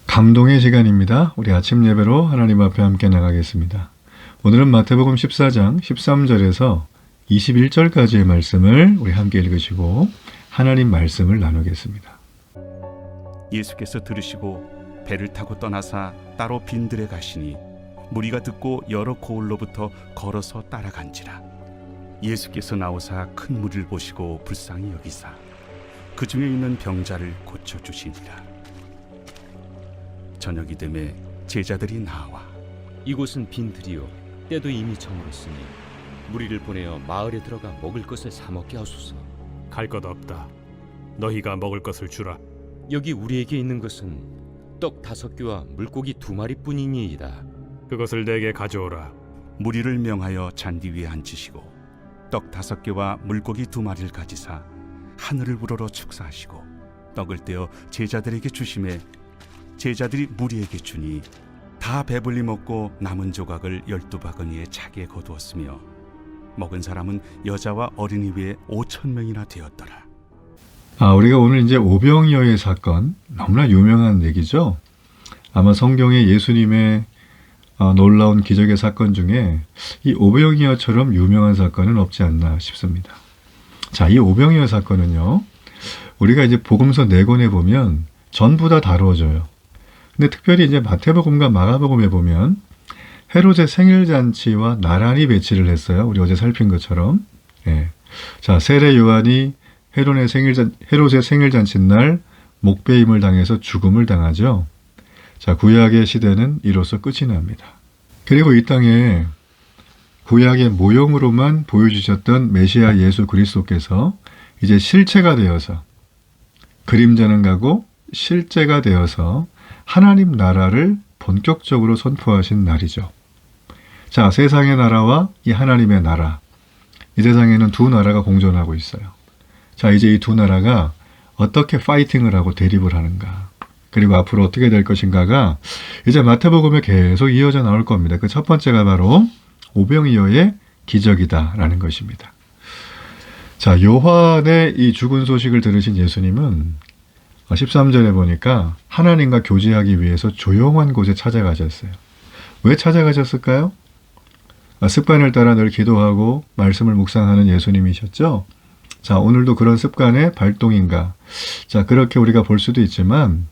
감동의 시간입니다. 우리 아침 예배로 하나님 앞에 함께 나가겠습니다. 오늘은 마태복음 14장 13절에서 21절까지의 말씀을 우리 함께 읽으시고 하나님 말씀을 나누겠습니다. 예수께서 들으시고 배를 타고 떠나사 따로 빈들에 가시니 무리가 듣고 여러 고을로부터 걸어서 따라간지라. 예수께서 나오사 큰 무리를 보시고 불쌍히 여기사 그 중에 있는 병자를 고쳐주시니라. 저녁이 되매 제자들이 나와 이곳은 빈들이요 때도 이미 저물었으니 무리를 보내어 마을에 들어가 먹을 것을 사 먹게 하소서. 갈 것 없다. 너희가 먹을 것을 주라. 여기 우리에게 있는 것은 떡 5개와 물고기 2마리뿐이니이다. 그것을 내게 가져오라. 무리를 명하여 잔디 위에 앉히시고 떡 5개와 물고기 2마리를 가지사 하늘을 우러러 축사하시고 떡을 떼어 제자들에게 주시매 제자들이 무리에게 주니 다 배불리 먹고 남은 조각을 12바구니에 차게 거두었으며 먹은 사람은 여자와 어린이 외에 5,000명이나 되었더라. 우리가 오늘 이제 오병이어의 사건, 너무나 유명한 얘기죠. 아마 성경에 예수님의 놀라운 기적의 사건 중에 이 오병이어처럼 유명한 사건은 없지 않나 싶습니다. 자, 이 오병이어 사건은요, 우리가 이제 복음서 4권에 보면 전부 다 다루어져요. 근데 특별히 이제 마태복음과 마가복음에 보면 헤롯의 생일잔치와 나란히 배치를 했어요. 우리 어제 살핀 것처럼. 예. 자, 세례 요한이 헤롯의 생일잔치 날 목배임을 당해서 죽음을 당하죠. 자, 구약의 시대는 이로써 끝이 납니다. 그리고 이 땅에 구약의 모형으로만 보여주셨던 메시아 예수 그리스도께서 이제 실체가 되어서, 그림자는 가고 실제가 되어서 하나님 나라를 본격적으로 선포하신 날이죠. 자, 세상의 나라와 이 하나님의 나라. 이 세상에는 두 나라가 공존하고 있어요. 자, 이제 이 두 나라가 어떻게 파이팅을 하고 대립을 하는가. 그리고 앞으로 어떻게 될 것인가가 이제 마태복음에 계속 이어져 나올 겁니다. 그 첫 번째가 바로 오병이어의 기적이다라는 것입니다. 자, 요한의 이 죽은 소식을 들으신 예수님은 13절에 보니까 하나님과 교제하기 위해서 조용한 곳에 찾아가셨어요. 왜 찾아가셨을까요? 습관을 따라 늘 기도하고 말씀을 묵상하는 예수님이셨죠. 자, 오늘도 그런 습관의 발동인가? 자, 그렇게 우리가 볼 수도 있지만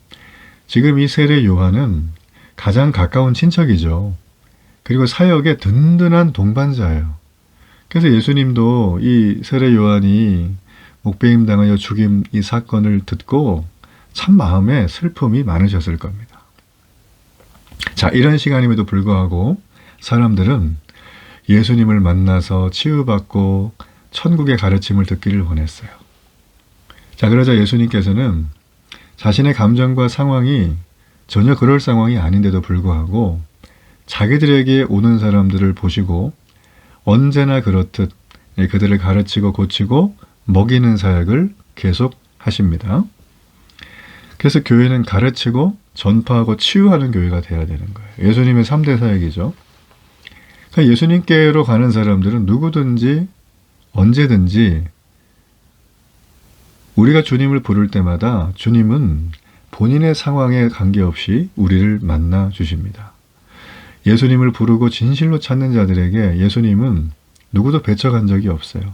지금 이 세례 요한은 가장 가까운 친척이죠. 그리고 사역의 든든한 동반자예요. 그래서 예수님도 이 세례 요한이 목배임 당하여 죽임 이 사건을 듣고 참 마음에 슬픔이 많으셨을 겁니다. 자, 이런 시간임에도 불구하고 사람들은 예수님을 만나서 치유받고 천국의 가르침을 듣기를 원했어요. 자, 그러자 예수님께서는 자신의 감정과 상황이 전혀 그럴 상황이 아닌데도 불구하고 자기들에게 오는 사람들을 보시고 언제나 그렇듯 그들을 가르치고 고치고 먹이는 사역을 계속 하십니다. 그래서 교회는 가르치고 전파하고 치유하는 교회가 돼야 되는 거예요. 예수님의 3대 사역이죠. 그러니까 예수님께로 가는 사람들은 누구든지 언제든지 우리가 주님을 부를 때마다 주님은 본인의 상황에 관계없이 우리를 만나 주십니다. 예수님을 부르고 진실로 찾는 자들에게 예수님은 누구도 배척한 적이 없어요.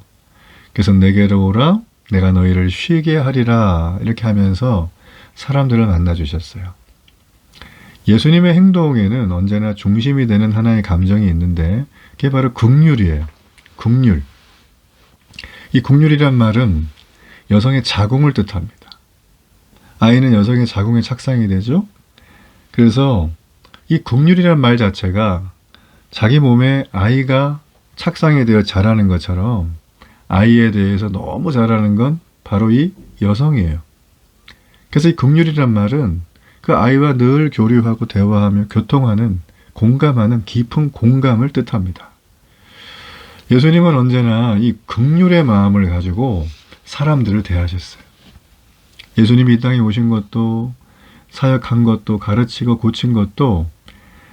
그래서 내게로 오라, 내가 너희를 쉬게 하리라, 이렇게 하면서 사람들을 만나 주셨어요. 예수님의 행동에는 언제나 중심이 되는 하나의 감정이 있는데 그게 바로 긍휼이에요. 긍휼. 이 긍휼이란 말은 여성의 자궁을 뜻합니다. 아이는 여성의 자궁에 착상이 되죠. 그래서 이 긍휼이란 말 자체가 자기 몸에 아이가 착상이 되어 자라는 것처럼 아이에 대해서 너무 잘하는 건 바로 이 여성이에요. 그래서 이 긍휼이란 말은 그 아이와 늘 교류하고 대화하며 교통하는, 공감하는 깊은 공감을 뜻합니다. 예수님은 언제나 이 긍휼의 마음을 가지고 사람들을 대하셨어요. 예수님이 이 땅에 오신 것도, 사역한 것도, 가르치고 고친 것도,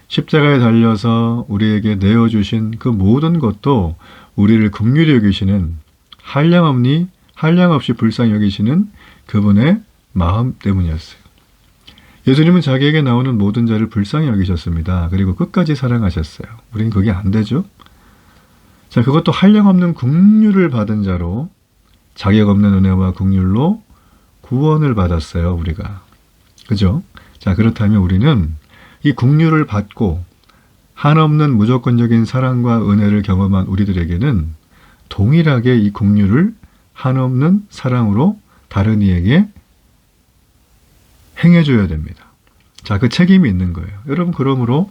십자가에 달려서 우리에게 내어주신 그 모든 것도 우리를 긍휼히 여기시는, 한량없이 불쌍히 여기시는 그분의 마음 때문이었어요. 예수님은 자기에게 나오는 모든 자를 불쌍히 여기셨습니다. 그리고 끝까지 사랑하셨어요. 우리는 그게 안 되죠. 자, 그것도 한량없는 긍휼을 받은 자로 자격 없는 은혜와 긍휼로 구원을 받았어요, 우리가. 그죠? 자, 그렇다면 우리는 이 긍휼을 받고 한없는 무조건적인 사랑과 은혜를 경험한 우리들에게는 동일하게 이 긍휼을 한없는 사랑으로 다른 이에게 행해줘야 됩니다. 자, 그 책임이 있는 거예요. 여러분, 그러므로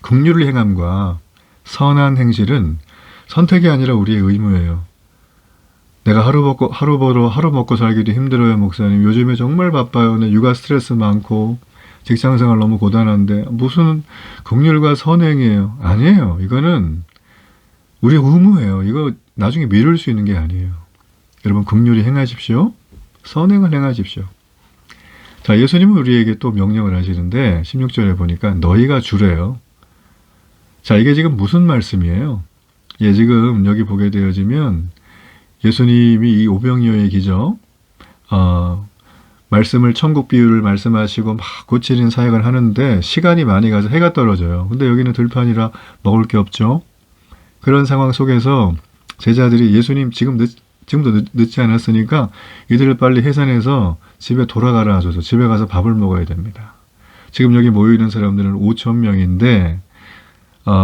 긍휼을 행함과 선한 행실은 선택이 아니라 우리의 의무예요. 내가 하루 먹고 살기도 힘들어요, 목사님. 요즘에 정말 바빠요. 내 육아 스트레스 많고 직장생활 너무 고단한데 무슨 긍휼과 선행이에요. 아니에요. 이거는 우리 의무예요. 이거 나중에 미룰 수 있는 게 아니에요. 여러분, 긍휼히 행하십시오. 선행을 행하십시오. 자, 예수님은 우리에게 또 명령을 하시는데 16절에 보니까 너희가 주래요. 자, 이게 지금 무슨 말씀이에요? 예, 지금 여기 보게 되어지면 예수님이 이 오병이어의 기적, 말씀을 천국 비유를 말씀하시고 막 고치는 사역을 하는데 시간이 많이 가서 해가 떨어져요. 근데 여기는 들판이라 먹을 게 없죠. 그런 상황 속에서 제자들이 예수님 지금도 늦지 않았으니까 이들을 빨리 해산해서 집에 돌아가라 하셔서 집에 가서 밥을 먹어야 됩니다. 지금 여기 모여있는 사람들은 5,000명인데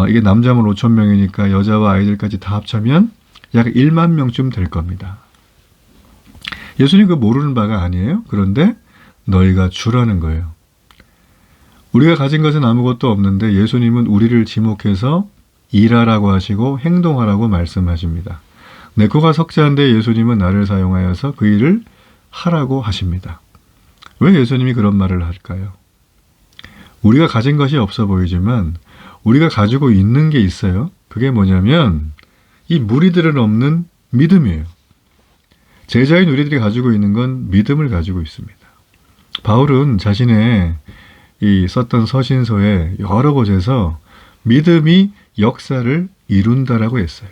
이게 남자만 5,000명이니까 여자와 아이들까지 다 합치면 약 1만 명쯤 될 겁니다. 예수님 그 모르는 바가 아니에요. 그런데 너희가 주라는 거예요. 우리가 가진 것은 아무것도 없는데 예수님은 우리를 지목해서 일하라고 하시고 행동하라고 말씀하십니다. 내 코가 석자인데 예수님은 나를 사용하여서 그 일을 하라고 하십니다. 왜 예수님이 그런 말을 할까요? 우리가 가진 것이 없어 보이지만 우리가 가지고 있는 게 있어요. 그게 뭐냐면 이 무리들은 없는 믿음이에요. 제자인 우리들이 가지고 있는 건 믿음을 가지고 있습니다. 바울은 자신의 이 썼던 서신서에 여러 곳에서 믿음이 역사를 이룬다라고 했어요.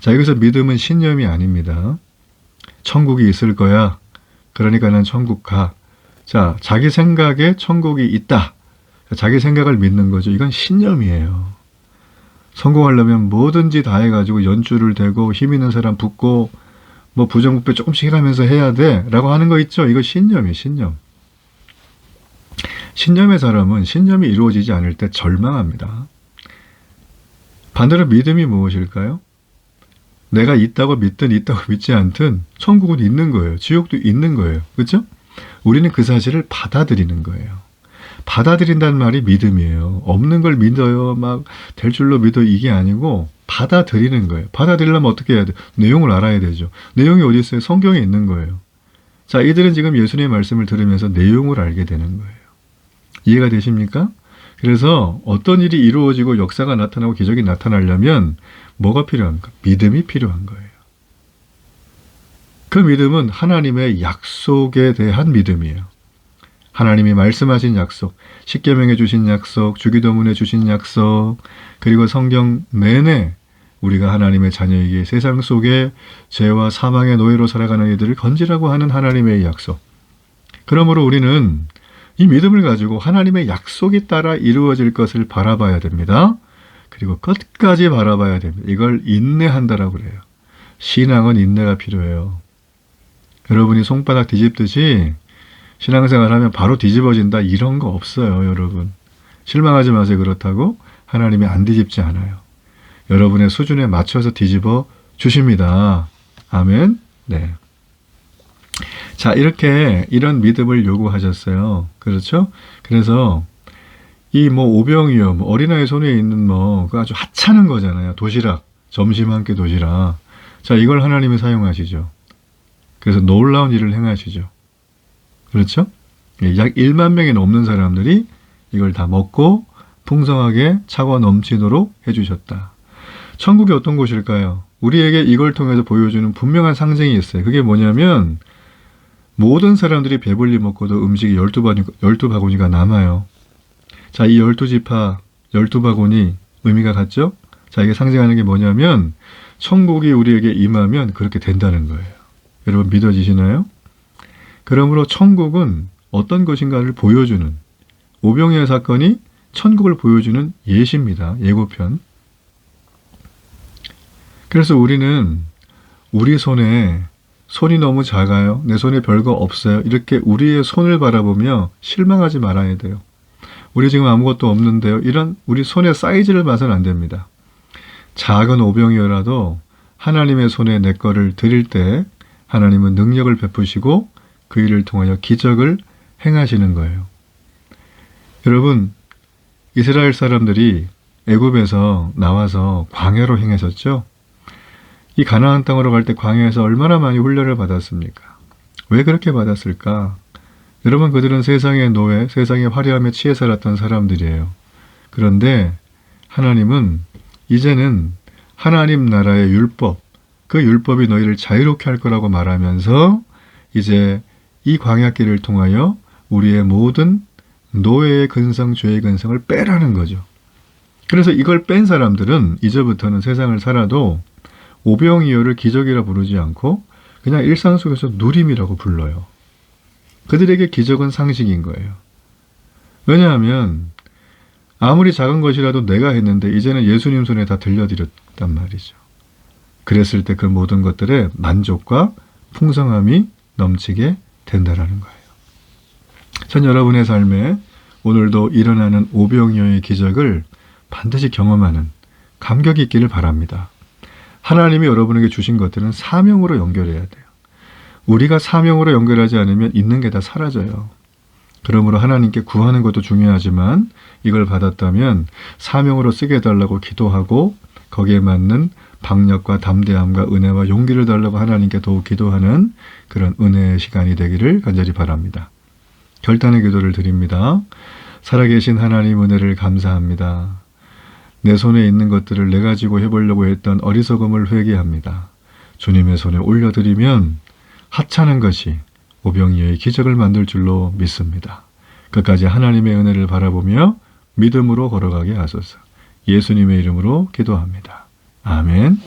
자, 여기서 믿음은 신념이 아닙니다. 천국이 있을 거야. 그러니까 난 천국 가. 자, 자기 생각에 천국이 있다. 자기 생각을 믿는 거죠. 이건 신념이에요. 성공하려면 뭐든지 다 해가지고 연줄을 대고 힘 있는 사람 붙고 뭐 부정부패 조금씩 해가면서 해야 돼 라고 하는 거 있죠. 이거 신념이에요. 신념. 신념의 사람은 신념이 이루어지지 않을 때 절망합니다. 반대로 믿음이 무엇일까요? 내가 있다고 믿든 있다고 믿지 않든 천국은 있는 거예요. 지옥도 있는 거예요. 그렇죠? 우리는 그 사실을 받아들이는 거예요. 받아들인다는 말이 믿음이에요. 없는 걸 믿어요. 막 될 줄로 믿어 이게 아니고 받아들이는 거예요. 받아들이려면 어떻게 해야 돼요? 내용을 알아야 되죠. 내용이 어디 있어요? 성경에 있는 거예요. 자, 이들은 지금 예수님의 말씀을 들으면서 내용을 알게 되는 거예요. 이해가 되십니까? 그래서 어떤 일이 이루어지고 역사가 나타나고 기적이 나타나려면 뭐가 필요한가? 믿음이 필요한 거예요. 그 믿음은 하나님의 약속에 대한 믿음이에요. 하나님이 말씀하신 약속, 십계명에 주신 약속, 주기도문에 주신 약속, 그리고 성경 내내 우리가 하나님의 자녀이기에 세상 속에 죄와 사망의 노예로 살아가는 이들을 건지라고 하는 하나님의 약속. 그러므로 우리는 이 믿음을 가지고 하나님의 약속에 따라 이루어질 것을 바라봐야 됩니다. 그리고 끝까지 바라봐야 됩니다. 이걸 인내한다라고 그래요. 신앙은 인내가 필요해요. 여러분이 손바닥 뒤집듯이 신앙생활 하면 바로 뒤집어진다 이런 거 없어요, 여러분. 실망하지 마세요. 그렇다고 하나님이 안 뒤집지 않아요. 여러분의 수준에 맞춰서 뒤집어 주십니다. 아멘. 네. 자, 이렇게 이런 믿음을 요구하셨어요. 그렇죠? 그래서 이 뭐 오병이어, 어린아이 손에 있는 그 아주 하찮은 거잖아요. 도시락, 점심 한 끼 도시락. 자, 이걸 하나님이 사용하시죠. 그래서 놀라운 일을 행하시죠. 그렇죠? 약 1만 명이 넘는 사람들이 이걸 다 먹고 풍성하게 차고 넘치도록 해주셨다. 천국이 어떤 곳일까요? 우리에게 이걸 통해서 보여주는 분명한 상징이 있어요. 그게 뭐냐면 모든 사람들이 배불리 먹고도 음식이 12바구니가 남아요. 자, 이 12지파, 12바구니 의미가 같죠? 자, 이게 상징하는 게 뭐냐면 천국이 우리에게 임하면 그렇게 된다는 거예요. 여러분 믿어지시나요? 그러므로 천국은 어떤 것인가를 보여주는, 오병이어 사건이 천국을 보여주는 예시입니다. 예고편. 그래서 우리는 우리 손이 너무 작아요. 내 손에 별거 없어요. 이렇게 우리의 손을 바라보며 실망하지 말아야 돼요. 우리 지금 아무것도 없는데요. 이런 우리 손의 사이즈를 봐서는 안 됩니다. 작은 오병이어라도 하나님의 손에 내 거를 드릴 때 하나님은 능력을 베푸시고 그 일을 통하여 기적을 행하시는 거예요. 여러분, 이스라엘 사람들이 애굽에서 나와서 광야로 행하셨죠? 이 가나안 땅으로 갈 때 광야에서 얼마나 많이 훈련을 받았습니까? 왜 그렇게 받았을까? 여러분, 그들은 세상의 노예, 세상의 화려함에 취해 살았던 사람들이에요. 그런데 하나님은 이제는 하나님 나라의 율법, 그 율법이 너희를 자유롭게 할 거라고 말하면서 이제 이 광야길을 통하여 우리의 모든 노예의 근성, 죄의 근성을 빼라는 거죠. 그래서 이걸 뺀 사람들은 이제부터는 세상을 살아도 오병이어를 기적이라 부르지 않고 그냥 일상 속에서 누림이라고 불러요. 그들에게 기적은 상식인 거예요. 왜냐하면 아무리 작은 것이라도 내가 했는데 이제는 예수님 손에 다 들려드렸단 말이죠. 그랬을 때 그 모든 것들의 만족과 풍성함이 넘치게 된다라는 거예요. 전 여러분의 삶에 오늘도 일어나는 오병이어의 기적을 반드시 경험하는 감격이 있기를 바랍니다. 하나님이 여러분에게 주신 것들은 사명으로 연결해야 돼요. 우리가 사명으로 연결하지 않으면 있는 게 다 사라져요. 그러므로 하나님께 구하는 것도 중요하지만 이걸 받았다면 사명으로 쓰게 해달라고 기도하고 거기에 맞는 박력과 담대함과 은혜와 용기를 달라고 하나님께 더욱 기도하는 그런 은혜의 시간이 되기를 간절히 바랍니다. 결단의 기도를 드립니다. 살아계신 하나님 은혜를 감사합니다. 내 손에 있는 것들을 내 가지고 해보려고 했던 어리석음을 회개합니다. 주님의 손에 올려드리면 하찮은 것이 오병이어의 기적을 만들 줄로 믿습니다. 끝까지 하나님의 은혜를 바라보며 믿음으로 걸어가게 하소서. 예수님의 이름으로 기도합니다. 아멘.